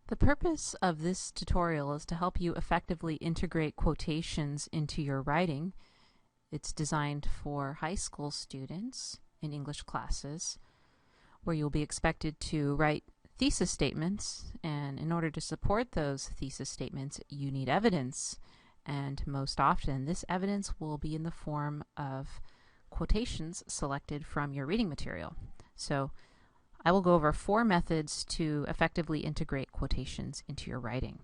The purpose of this tutorial is to help you effectively integrate quotations into your writing. It's designed for high school students in English classes, where you'll be expected to write thesis statements, and in order to support those thesis statements, you need evidence. And most often, this evidence will be in the form of quotations selected from your reading material. So I will go over 4 methods to effectively integrate quotations into your writing.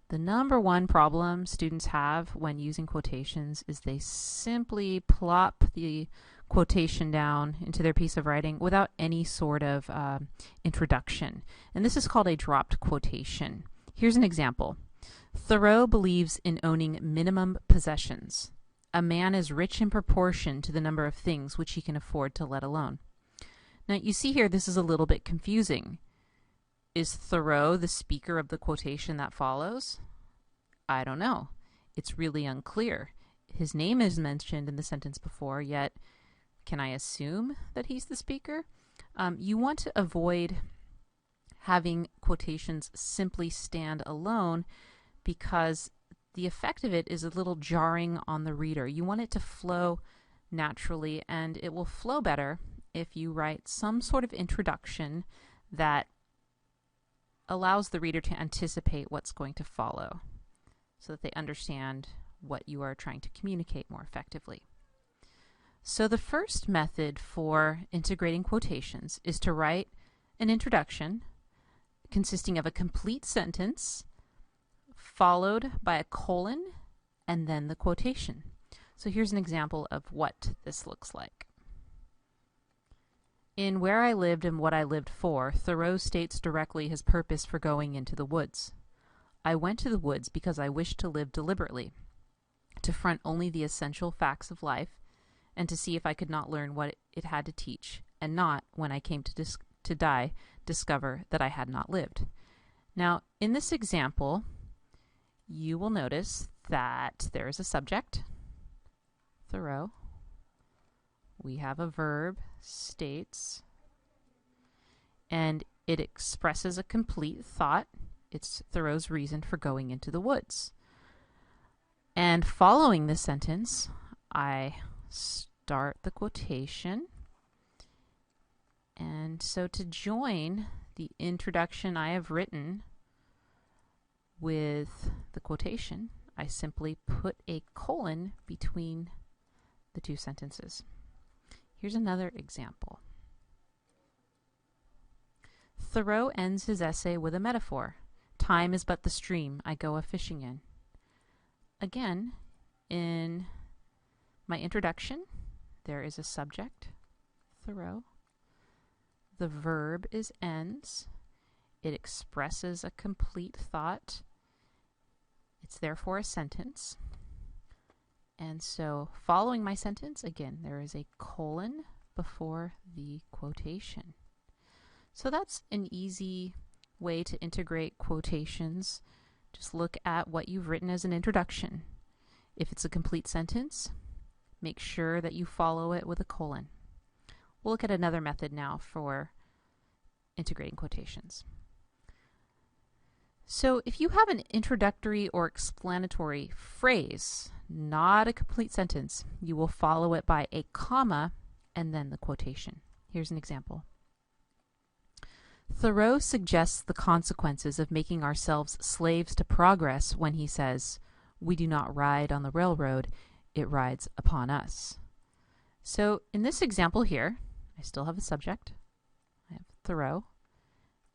The number one problem students have when using quotations is they simply plop the quotation down into their piece of writing without any sort of introduction. And this is called a dropped quotation. Here's an example. Thoreau believes in owning minimum possessions. A man is rich in proportion to the number of things which he can afford to let alone. Now you see here this is a little bit confusing. Is Thoreau the speaker of the quotation that follows? I don't know. It's really unclear. His name is mentioned in the sentence before, yet can I assume that he's the speaker? You want to avoid having quotations simply stand alone because the effect of it is a little jarring on the reader. You want it to flow naturally, and it will flow better if you write some sort of introduction that allows the reader to anticipate what's going to follow so that they understand what you are trying to communicate more effectively. So the first method for integrating quotations is to write an introduction consisting of a complete sentence followed by a colon and then the quotation. So here's an example of what this looks like. In Where I Lived and What I Lived For, Thoreau states directly his purpose for going into the woods. I went to the woods because I wished to live deliberately, to front only the essential facts of life, and to see if I could not learn what it had to teach, and not, when I came to die, discover that I had not lived. Now, in this example, you will notice that there is a subject, Thoreau. We have a verb, states, and it expresses a complete thought. It's Thoreau's reason for going into the woods. And following this sentence, I start the quotation. And so to join the introduction I have written with the quotation, I simply put a colon between the two sentences. Here's another example. Thoreau ends his essay with a metaphor. Time is but the stream I go a-fishing in. Again, in my introduction, there is a subject, Thoreau. The verb is ends. It expresses a complete thought. It's therefore a sentence. And so following my sentence, again, there is a colon before the quotation. So that's an easy way to integrate quotations. Just look at what you've written as an introduction. If it's a complete sentence, make sure that you follow it with a colon. We'll look at another method now for integrating quotations. So if you have an introductory or explanatory phrase, not a complete sentence, you will follow it by a comma and then the quotation. Here's an example. Thoreau suggests the consequences of making ourselves slaves to progress when he says, "We do not ride on the railroad, it rides upon us." So in this example here, I still have a subject. I have Thoreau,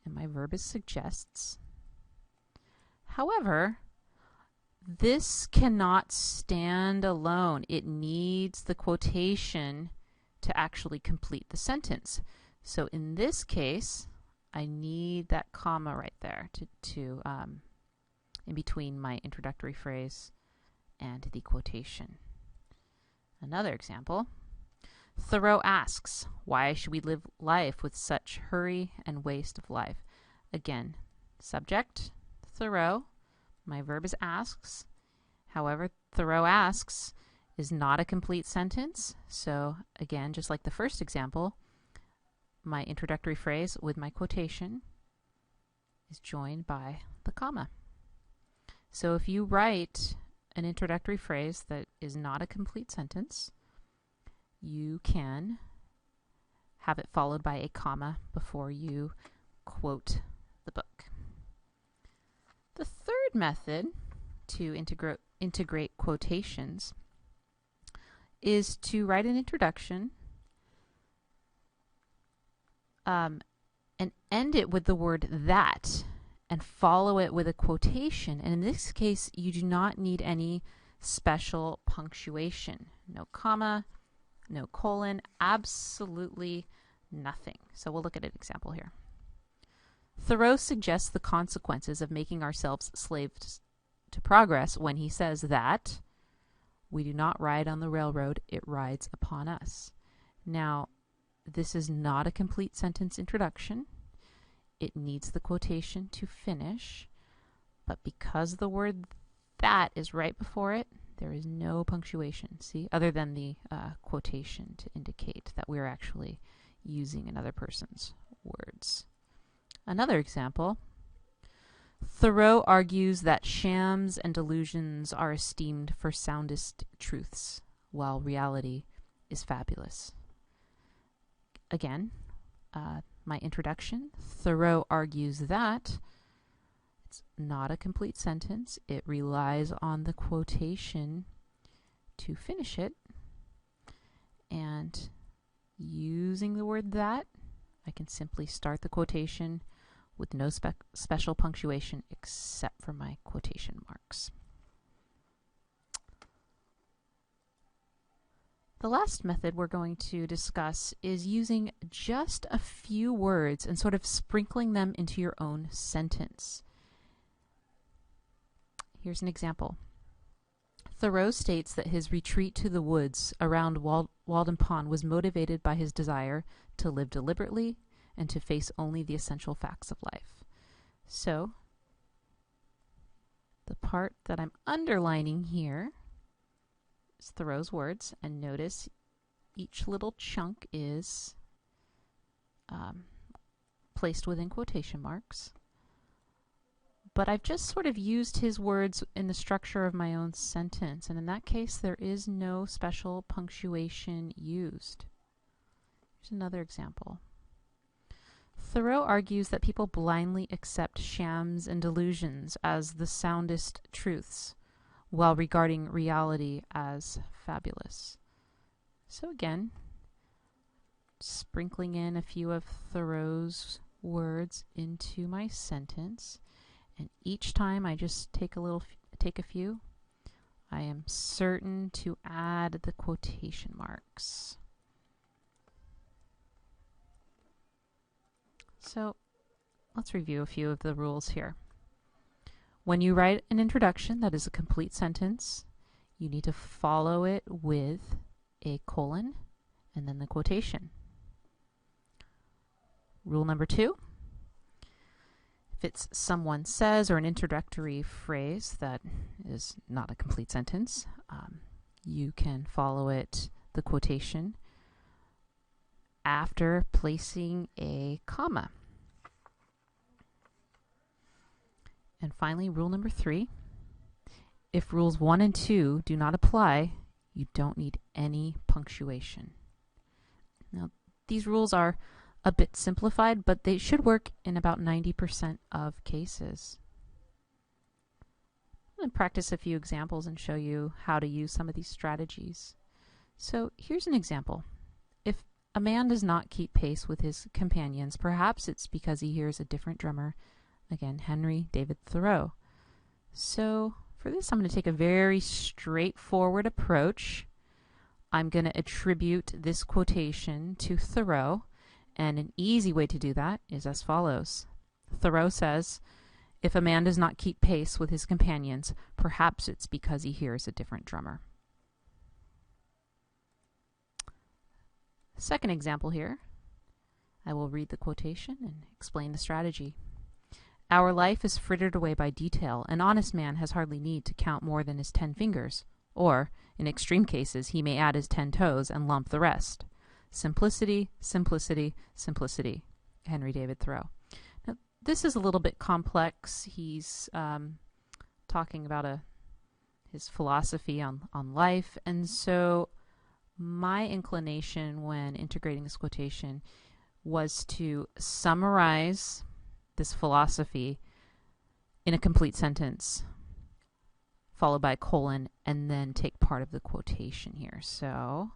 and my verb is suggests. However, this cannot stand alone. It needs the quotation to actually complete the sentence. So in this case, I need that comma right there to in between my introductory phrase and the quotation. Another example. Thoreau asks, why should we live life with such hurry and waste of life? Again, subject, Thoreau. My verb is asks. However, Thoreau asks is not a complete sentence. So again, just like the first example, my introductory phrase with my quotation, is joined by the comma. So if you write an introductory phrase that is not a complete sentence, you can have it followed by a comma before you quote the book. The third method to integrate quotations is to write an introduction and end it with the word that and follow it with a quotation. And in this case, you do not need any special punctuation. No comma, no colon, absolutely nothing. So we'll look at an example here. Thoreau suggests the consequences of making ourselves slaves to progress when he says that we do not ride on the railroad, it rides upon us. Now, this is not a complete sentence introduction. It needs the quotation to finish, but because the word that is right before it, there is no punctuation, see, other than the quotation to indicate that we're actually using another person's words. Another example, Thoreau argues that shams and delusions are esteemed for soundest truths, while reality is fabulous. Again, my introduction, Thoreau argues that it's not a complete sentence. It relies on the quotation to finish it. And using the word that, I can simply start the quotation with no special punctuation except for my quotation marks. The last method we're going to discuss is using just a few words and sort of sprinkling them into your own sentence. Here's an example. Thoreau states that his retreat to the woods around Walden Pond was motivated by his desire to live deliberately and to face only the essential facts of life. So, the part that I'm underlining here is Thoreau's words, and notice each little chunk is placed within quotation marks. But I've just sort of used his words in the structure of my own sentence, and in that case there is no special punctuation used. Here's another example. Thoreau argues that people blindly accept shams and delusions as the soundest truths, while regarding reality as fabulous. So again, sprinkling in a few of Thoreau's words into my sentence, and each time I just take a few, I am certain to add the quotation marks. So let's review a few of the rules here. When you write an introduction that is a complete sentence, you need to follow it with a colon and then the quotation. Rule number 2, if it's someone says or an introductory phrase that is not a complete sentence, you can follow it, the quotation, after placing a comma. And finally, rule number 3, if rules 1 and 2 do not apply, you don't need any punctuation. Now, these rules are a bit simplified, but they should work in about 90% of cases. I'm going to practice a few examples and show you how to use some of these strategies. So here's an example. If a man does not keep pace with his companions, perhaps it's because he hears a different drummer. Again, Henry David Thoreau. So for this, I'm going to take a very straightforward approach. I'm going to attribute this quotation to Thoreau, and an easy way to do that is as follows. Thoreau says, if a man does not keep pace with his companions, perhaps it's because he hears a different drummer. Second example here, I will read the quotation and explain the strategy. Our life is frittered away by detail. An honest man has hardly need to count more than his 10 fingers, or, in extreme cases, he may add his 10 toes and lump the rest. Simplicity, simplicity, simplicity. Henry David Thoreau. Now, this is a little bit complex. He's talking about his philosophy on life, and so my inclination when integrating this quotation was to summarize this philosophy in a complete sentence, followed by a colon, and then take part of the quotation here. So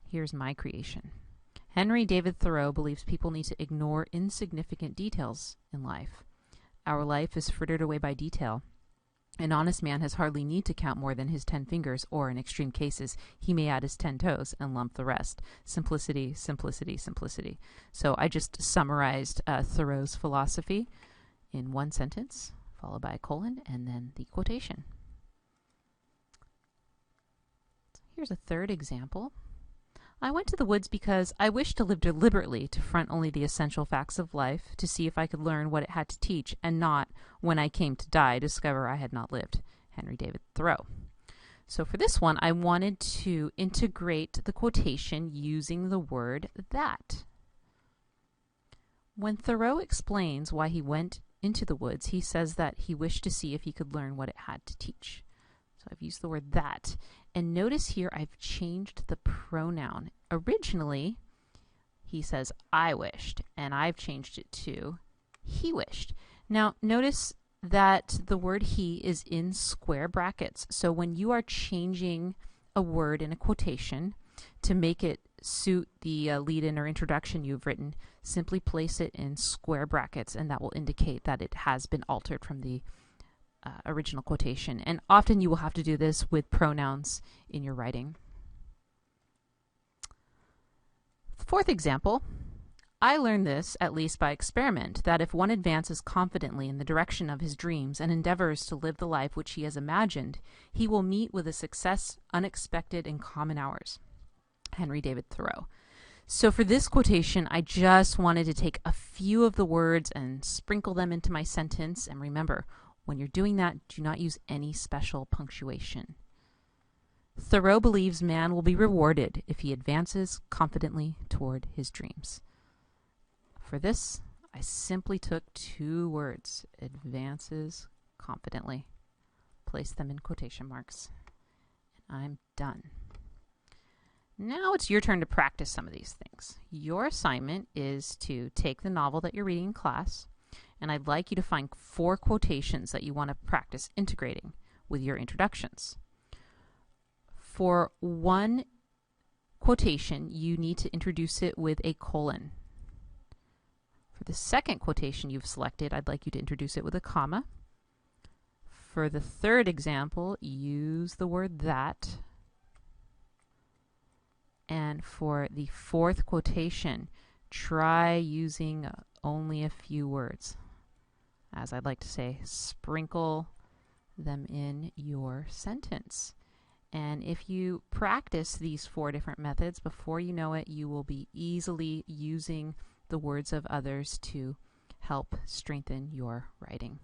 here's my creation. Henry David Thoreau believes people need to ignore insignificant details in life. Our life is frittered away by detail. An honest man has hardly need to count more than his 10 fingers, or in extreme cases, he may add his 10 toes and lump the rest. Simplicity, simplicity, simplicity. So I just summarized Thoreau's philosophy in one sentence, followed by a colon, and then the quotation. Here's a third example. I went to the woods because I wished to live deliberately, to front only the essential facts of life, to see if I could learn what it had to teach, and not, when I came to die, discover I had not lived. Henry David Thoreau. So for this one, I wanted to integrate the quotation using the word that. When Thoreau explains why he went into the woods, he says that he wished to see if he could learn what it had to teach. So I've used the word that. And notice here I've changed the pronoun. Originally, he says I wished, and I've changed it to he wished. Now, notice that the word he is in square brackets. So when you are changing a word in a quotation to make it suit the lead-in or introduction you've written, simply place it in square brackets, and that will indicate that it has been altered from the original quotation. And often you will have to do this with pronouns in your writing. Fourth example, I learned this, at least by experiment, that if one advances confidently in the direction of his dreams and endeavors to live the life which he has imagined, he will meet with a success unexpected in common hours. Henry David Thoreau. So for this quotation, I just wanted to take a few of the words and sprinkle them into my sentence. And remember, when you're doing that, do not use any special punctuation. Thoreau believes man will be rewarded if he advances confidently toward his dreams. For this, I simply took two words, advances confidently, placed them in quotation marks, and I'm done. Now it's your turn to practice some of these things. Your assignment is to take the novel that you're reading in class, and I'd like you to find 4 quotations that you want to practice integrating with your introductions. For one quotation, you need to introduce it with a colon. For the second quotation you've selected, I'd like you to introduce it with a comma. For the third example, use the word that. And for the fourth quotation, try using only a few words. As I'd like to say, sprinkle them in your sentence. And if you practice these 4 different methods, before you know it, you will be easily using the words of others to help strengthen your writing.